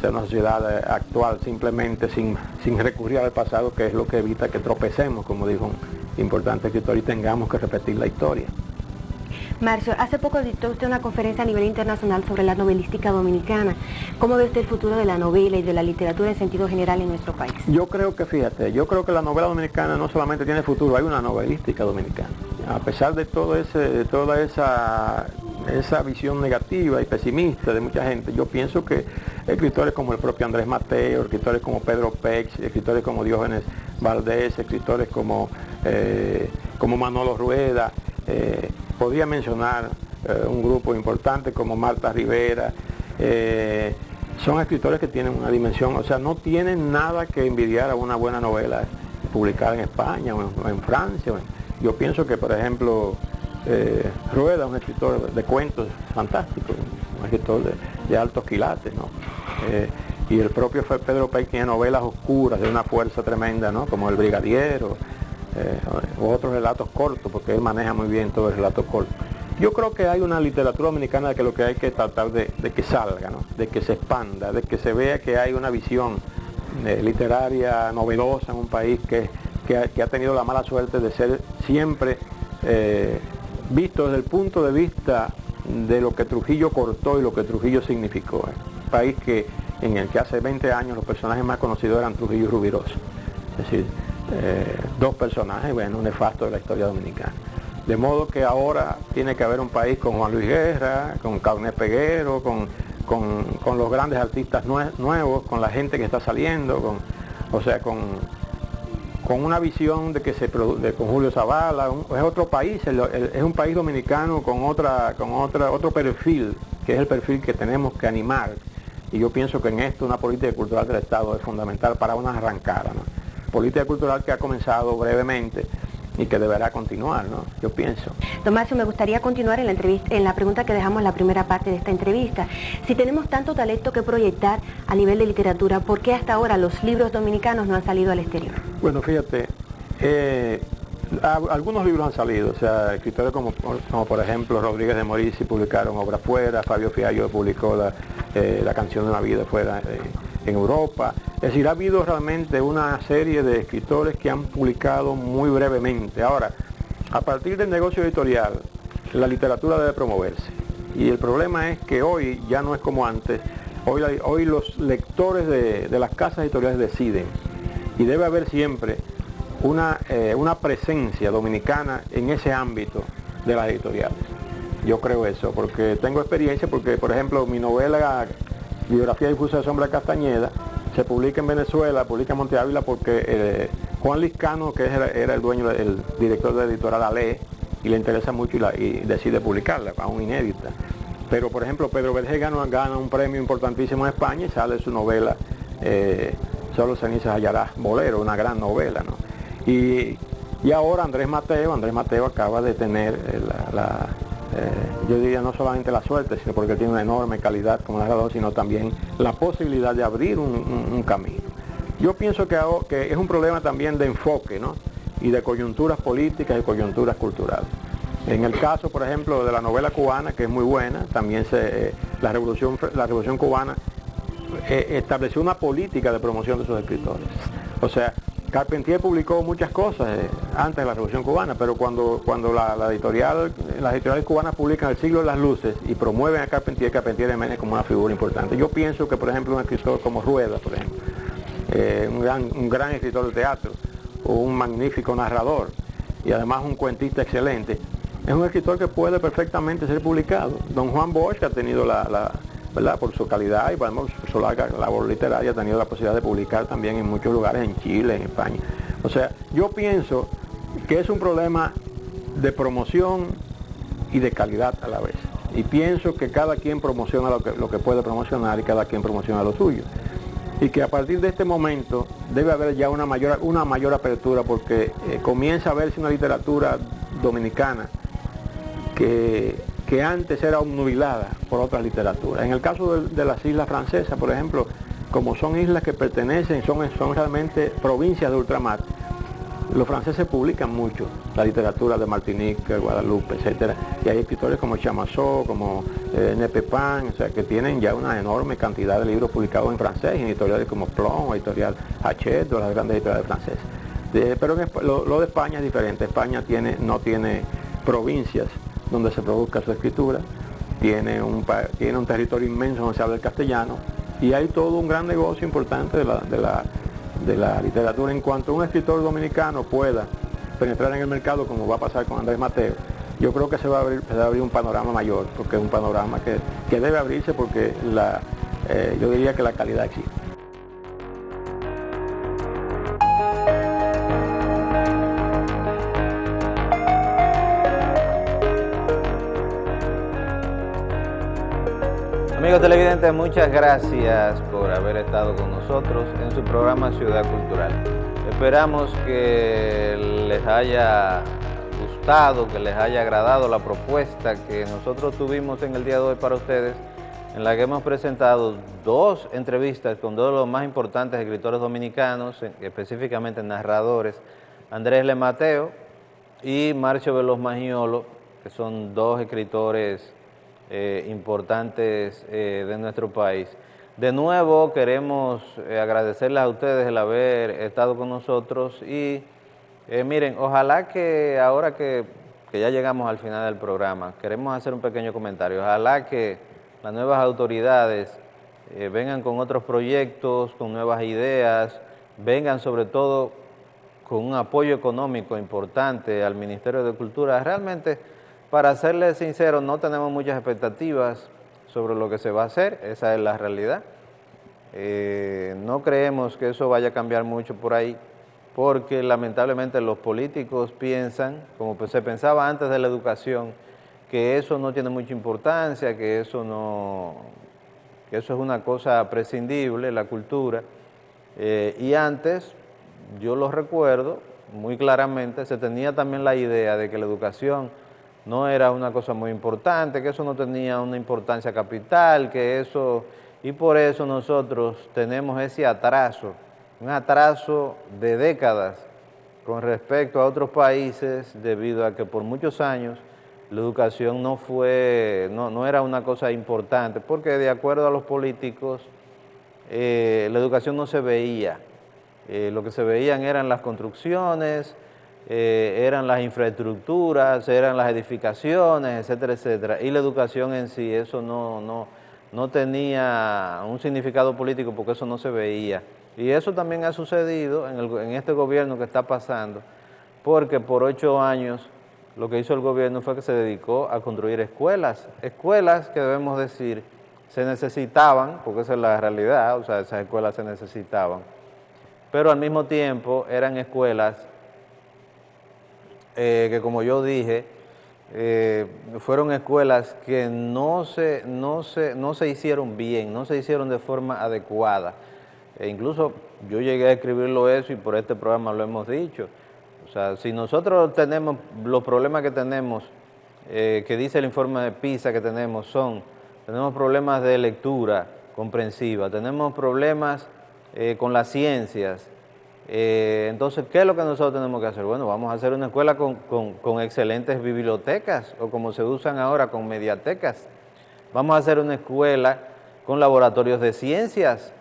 sea una sociedad actual, simplemente sin recurrir al pasado, que es lo que evita que tropecemos, como dijo un importante escritor, y tengamos que repetir la historia. Marcio, hace poco dictó usted una conferencia a nivel internacional sobre la novelística dominicana. ¿Cómo ve usted el futuro de la novela y de la literatura en sentido general en nuestro país? Yo creo que la novela dominicana no solamente tiene futuro, hay una novelística dominicana. A pesar de toda esa visión negativa y pesimista de mucha gente, yo pienso que escritores como el propio Andrés Mateo, escritores como Pedro Pex, escritores como Diógenes Valdés, escritores como Manolo Rueda, podría mencionar un grupo importante como Marta Rivera, son escritores que tienen una dimensión, o sea, no tienen nada que envidiar a una buena novela publicada en España o en Francia. Yo pienso que, por ejemplo, Rueda es un escritor de cuentos fantástico, un escritor de altos quilates, ¿no? Y el propio Pedro Pey tiene novelas oscuras de una fuerza tremenda, ¿no? Como El Brigadiero, o otros relatos cortos, porque él maneja muy bien todo el relato corto. Yo creo que hay una literatura dominicana de que lo que hay que tratar de que salga, ¿no? De que se expanda, de que se vea que hay una visión literaria novedosa en un país que ha tenido la mala suerte de ser siempre visto desde el punto de vista de lo que Trujillo cortó y lo que Trujillo significó. Un país en el que hace 20 años los personajes más conocidos eran Trujillo y Rubirosa. Es decir, dos personajes, bueno, nefastos de la historia dominicana. De modo que ahora tiene que haber un país con Juan Luis Guerra, con Carné Peguero, con los grandes artistas nuevos, con la gente que está saliendo, con una visión de que con Julio Zavala. Es otro país, es un país dominicano con otro perfil, que es el perfil que tenemos que animar. Y yo pienso que en esto una política cultural del Estado es fundamental para una arrancada, ¿no? Política cultural que ha comenzado brevemente y que deberá continuar, ¿no? Yo pienso. Don Marcio, me gustaría continuar en la pregunta que dejamos en la primera parte de esta entrevista. Si tenemos tanto talento que proyectar a nivel de literatura, ¿por qué hasta ahora los libros dominicanos no han salido al exterior? Bueno, fíjate, algunos libros han salido, o sea, escritores como por ejemplo Rodríguez de Morici publicaron obras fuera, Fabio Fiallo publicó la canción de una vida fuera en Europa. Es decir, ha habido realmente una serie de escritores que han publicado muy brevemente. Ahora, a partir del negocio editorial, la literatura debe promoverse. Y el problema es que hoy ya no es como antes. Hoy los lectores de las casas editoriales deciden. Y debe haber siempre una presencia dominicana en ese ámbito de las editoriales. Yo creo eso, porque tengo experiencia, porque por ejemplo mi novela Biografía difusa de Sombra Castañeda se publica en Venezuela, publica en Monte Ávila porque Juan Liscano, que era el dueño, el director de la editorial, la lee y le interesa mucho y decide publicarla, aún inédita. Pero por ejemplo Pedro Vergés gana un premio importantísimo en España y sale su novela Solo cenizas hallarás, Bolero, una gran novela, ¿no? Y ahora Andrés Mateo acaba de tener yo diría no solamente la suerte, sino porque tiene una enorme calidad como narrador, sino también la posibilidad de abrir un camino. Yo pienso que es un problema también de enfoque, ¿no? Y de coyunturas políticas y coyunturas culturales. En el caso, por ejemplo, de la novela cubana, que es muy buena, también la Revolución Cubana estableció una política de promoción de sus escritores. O sea, Carpentier publicó muchas cosas antes de la Revolución Cubana, pero cuando las editoriales cubanas publican El siglo de las luces y promueven a Carpentier emerge como una figura importante. Yo pienso que, por ejemplo, un escritor como Rueda, por ejemplo, un gran escritor de teatro, o un magnífico narrador, y además un cuentista excelente, es un escritor que puede perfectamente ser publicado. Don Juan Bosch ha tenido ¿verdad? Por su calidad y por su larga labor literaria ha tenido la posibilidad de publicar también en muchos lugares, en Chile, en España. O sea, yo pienso que es un problema de promoción y de calidad a la vez. Y pienso que cada quien promociona lo que puede promocionar y cada quien promociona lo suyo. Y que a partir de este momento debe haber ya una mayor apertura, porque comienza a verse una literatura dominicana que antes era obnubilada por otras literaturas. En el caso de las islas francesas, por ejemplo, como son islas que pertenecen, son realmente provincias de ultramar, los franceses publican mucho la literatura de Martinique, Guadalupe, etcétera, y hay escritores como Chamasseau, como Nepepin, o sea, que tienen ya una enorme cantidad de libros publicados en francés, en editoriales como Plon, editorial Hachette, o las grandes editoriales francesas. Pero lo de España es diferente. España no tiene provincias donde se produzca su escritura, tiene un territorio inmenso donde se habla el castellano, y hay todo un gran negocio importante de la literatura. En cuanto un escritor dominicano pueda penetrar en el mercado, como va a pasar con Andrés Mateo, yo creo que se va a abrir un panorama mayor, porque es un panorama que debe abrirse, porque yo diría que la calidad existe. Amigos televidentes, muchas gracias por haber estado con nosotros en su programa Ciudad Cultural. Esperamos que les haya gustado, que les haya agradado la propuesta que nosotros tuvimos en el día de hoy para ustedes, en la que hemos presentado 2 entrevistas con 2 de los más importantes escritores dominicanos, específicamente narradores, Andrés Le Mateo y Marcio Veloz Magiolo, que son 2 escritores importantes de nuestro país. De nuevo queremos agradecerles a ustedes el haber estado con nosotros y miren, ojalá que ahora que ya llegamos al final del programa, queremos hacer un pequeño comentario. Ojalá que las nuevas autoridades vengan con otros proyectos, con nuevas ideas, vengan sobre todo con un apoyo económico importante al Ministerio de Cultura. Realmente, para serles sinceros, no tenemos muchas expectativas sobre lo que se va a hacer, esa es la realidad. No creemos que eso vaya a cambiar mucho por ahí, porque lamentablemente los políticos piensan, como se pensaba antes de la educación, que eso no tiene mucha importancia, que eso es una cosa prescindible, la cultura. Y antes, yo lo recuerdo muy claramente, se tenía también la idea de que la educación no era una cosa muy importante, que eso no tenía una importancia capital, que eso, y por eso nosotros tenemos ese atraso, un atraso de décadas con respecto a otros países, debido a que por muchos años la educación no era una cosa importante, porque de acuerdo a los políticos, la educación no se veía. Lo que se veían eran las construcciones, eran las infraestructuras, eran las edificaciones, etcétera, etcétera. Y la educación en sí, eso no tenía un significado político porque eso no se veía. Y eso también ha sucedido en este gobierno que está pasando, porque por 8 años lo que hizo el gobierno fue que se dedicó a construir escuelas que debemos decir se necesitaban, porque esa es la realidad, o sea, esas escuelas se necesitaban, pero al mismo tiempo eran escuelas que, como yo dije, fueron escuelas que no se hicieron bien, no se hicieron de forma adecuada. Incluso yo llegué a escribirlo eso y por este programa lo hemos dicho. O sea, si nosotros tenemos los problemas que tenemos, que dice el informe de PISA que tenemos problemas de lectura comprensiva, tenemos problemas con las ciencias. Entonces, ¿qué es lo que nosotros tenemos que hacer? Bueno, vamos a hacer una escuela con excelentes bibliotecas, o como se usan ahora, con mediatecas. Vamos a hacer una escuela con laboratorios de ciencias.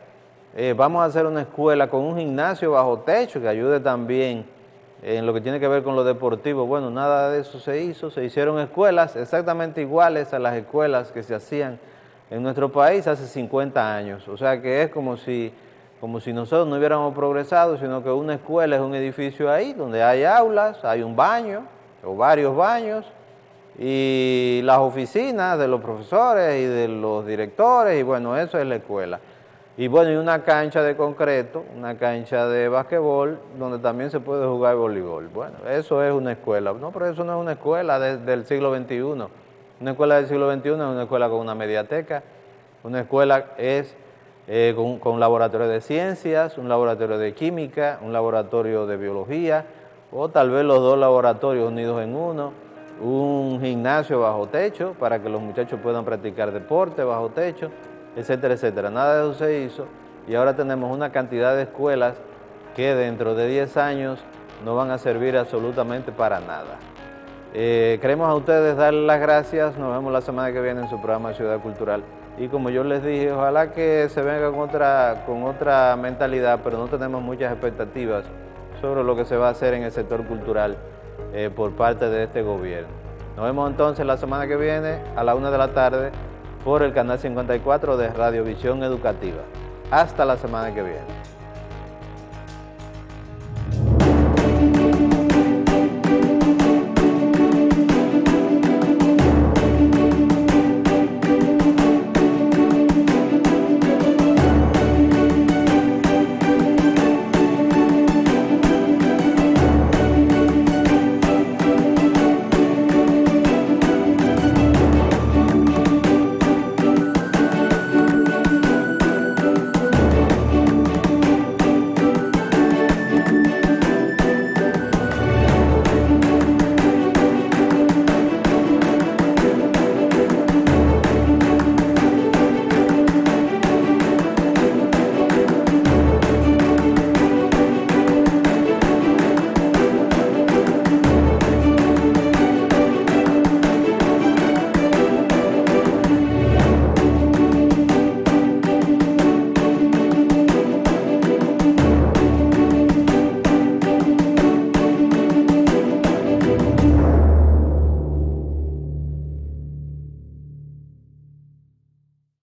Vamos a hacer una escuela con un gimnasio bajo techo que ayude también en lo que tiene que ver con lo deportivo. Bueno, nada de eso se hizo. Se hicieron escuelas exactamente iguales a las escuelas que se hacían en nuestro país hace 50 años. O sea que es como si nosotros no hubiéramos progresado, sino que una escuela es un edificio ahí donde hay aulas, hay un baño o varios baños y las oficinas de los profesores y de los directores, y bueno, eso es la escuela. Y bueno, y una cancha de concreto, una cancha de basquetbol, donde también se puede jugar voleibol. Bueno, eso es una escuela. No, pero eso no es una escuela del siglo XXI. Una escuela del siglo XXI es una escuela con una mediateca. Una escuela es con laboratorio de ciencias, un laboratorio de química, un laboratorio de biología, o tal vez los 2 laboratorios unidos en uno, un gimnasio bajo techo para que los muchachos puedan practicar deporte bajo techo, etcétera, etcétera. Nada de eso se hizo y ahora tenemos una cantidad de escuelas que dentro de 10 años no van a servir absolutamente para nada. Queremos a ustedes darles las gracias, nos vemos la semana que viene en su programa Ciudad Cultural. Y como yo les dije, ojalá que se venga con otra mentalidad, pero no tenemos muchas expectativas sobre lo que se va a hacer en el sector cultural por parte de este gobierno. Nos vemos entonces la semana que viene a la 1 de la tarde por el canal 54 de Radiovisión Educativa. Hasta la semana que viene.